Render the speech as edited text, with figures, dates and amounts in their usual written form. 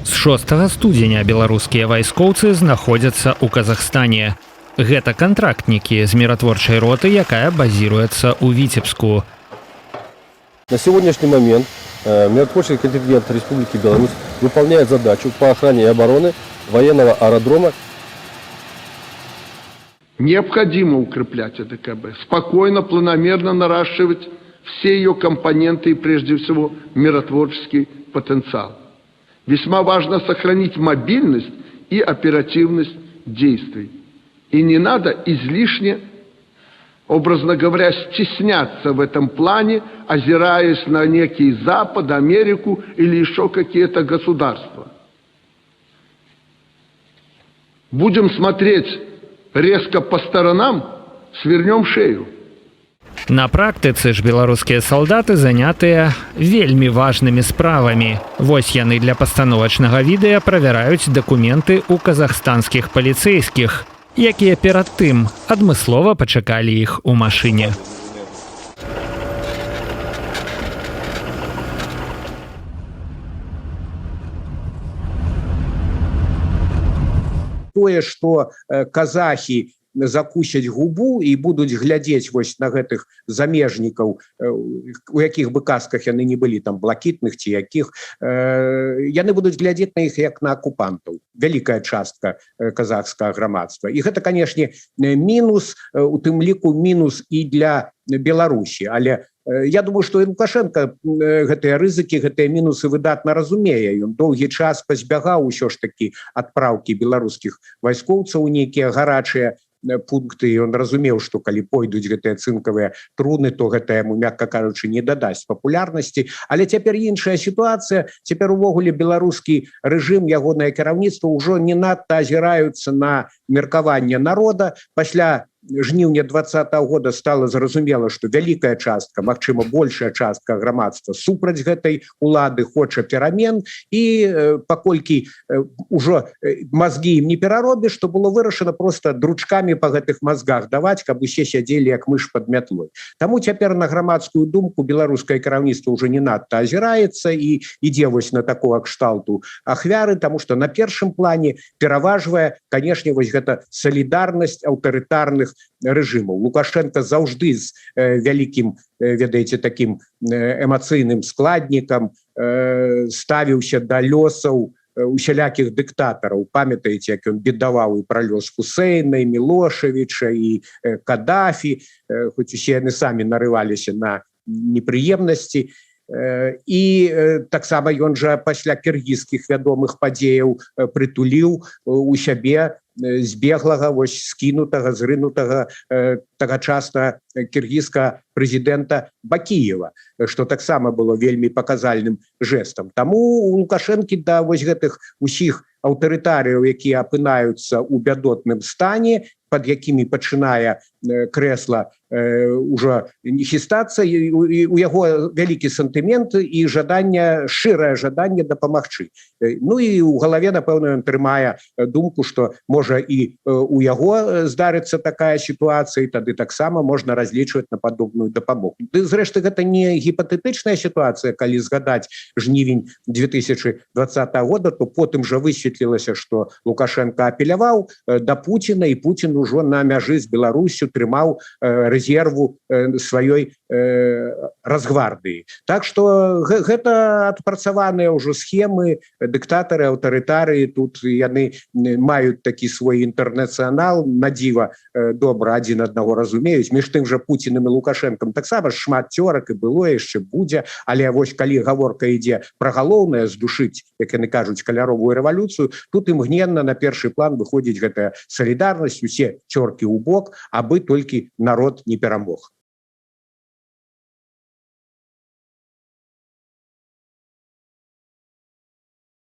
З 6 студзеня беларускія вайскоўцы знаходзяцца ў Казахстане. Гэта кантрактнікі з міратворчай роты, якая базіруецца ў Віцебску. На сегодняшний момент миротворческий контингент Республики Беларусь выполняет задачу по охране и обороне военного аэродрома. Необходимо укреплять АДКБ, спокойно, планомерно наращивать все ее компоненты и прежде всего миротворческий потенциал. Весьма важно сохранить мобильность и оперативность действий. И не надо излишне, образно говоря, стесняться в этом плане, озираясь на некий Запад, Америку или еще какие-то государства. Будем смотреть резко по сторонам, свернем шею. На практыцы ж беларускія салдаты занятыя вельмі важнымі справамі. Вось яны для пастановачнага відэа правяраюць дакументы ў казахстанскіх паліцэйскіх, якія перад тым адмыслова пачакалі іх у машыне. Тое, што казахі закусяць губу і будуць глядзець вось на гэтых замежнікаў, у якіх бы касках яны не былі, там блакітных ці якіх, яны будуць глядзець на іх як на акупантаў. Вялікая частка казахскага грамадства. І гэта, канешне, мінус, у тым ліку мінус і для Беларусі, але я думаю, што і Лукашенко гэтыя рызыкі, гэтыя мінусы выдатна разумее. Ён доўгі час пазбягаў усё ж такі адпраўкі беларускіх вайскоўцаў у нейкія гарачыя пункты. Ён разумеў, што калі пойдуць гэтыя цынкавыя труны, то гэта яму, мякка кажучы, не дадасць папулярнасці. Але цяпер іншая сітуацыя. Цяпер увогуле беларускі рэжым, ягонае кіраўніцтва ўжо не надта азіраюцца на меркаванне народа. Пасля жніўня 2020 года стала зразумела, што вялікая частка, магчыма, большая частка грамадства супраць гэтай улады хоча перамен, і паколькі ўжо мазгі ім не пераробіш, то было вырашана проста дручкамі па гэтых мазгах даваць, каб усе сядзелі як мыш пад мятлой. Таму цяпер на грамадскую думку беларускае кіраўніцтва ўжо не надта азіраецца і ідзе вось на такого кшталту ахвяры, таму што на першым плане пераважвае, канешне, вось гэта салідарнасць аўтарытарных рэжымаў. Лукашенко заўжды з вялікім, ведаеце, такім эмацыйным складнікам ставіўся да лёсаў усялякіх дыктатараў. Памятаеце, як ён бедаваў і пра лёс Хусейна, і Мілошевіча, і Кадафі, хоць усе яны самі нарываліся на непрыемнасці. І таксама ён жа пасля кіргізскіх вядомых падзеяў прытуліў у сябе збеглага, вось скінутага, зрынутага тагачасна кіргізскага прэзідэнта Бакіева, што таксама было вельмі паказальным жэстам. Таму у Лукашэнкі да вось гэтых усіх аўтарытарыяў, якія апынаюцца ў бядотным стане, пад якімі пачынае крэсла ўжо хістацца, у яго вялікі сантымент і жаданне, шчырае жаданне дапамагчы. Ну і ў галаве, напэўна, ён трымае думку, што можа і у яго здарыцца такая сітуацыя, і тады таксама можна разлічваць на падобную дапамогу. Ды, зрэшты, гэта не гіпатэтычная сітуацыя, калі згадаць жнівень 2020 года, то потым жа высветлілася, што Лукашенко апеляваў да Пуціна, і Пуцін ужо на мяжы з Беларусю трымаў рэзерву сваёй разгвардыі. Так што гэта адпрацаваныя ўжо схемы, дыктатары, аўтарытарыі, тут яны маюць такі свой інтэрнацыянал, надзіва добра адзін аднаго разумеюць. Між тым жа Пуцінам і Лукашэнкам таксама шмат цёрак, і было яшчэ будзе, але вось калі гаворка ідзе пра галоўнае здушыць, як яны кажуць, каляровую рэвалюцыю, тут імгненна на першы план выходзіць гэтая салідарнасць, усе цёркі ў бок, абы толькі народ не перамог.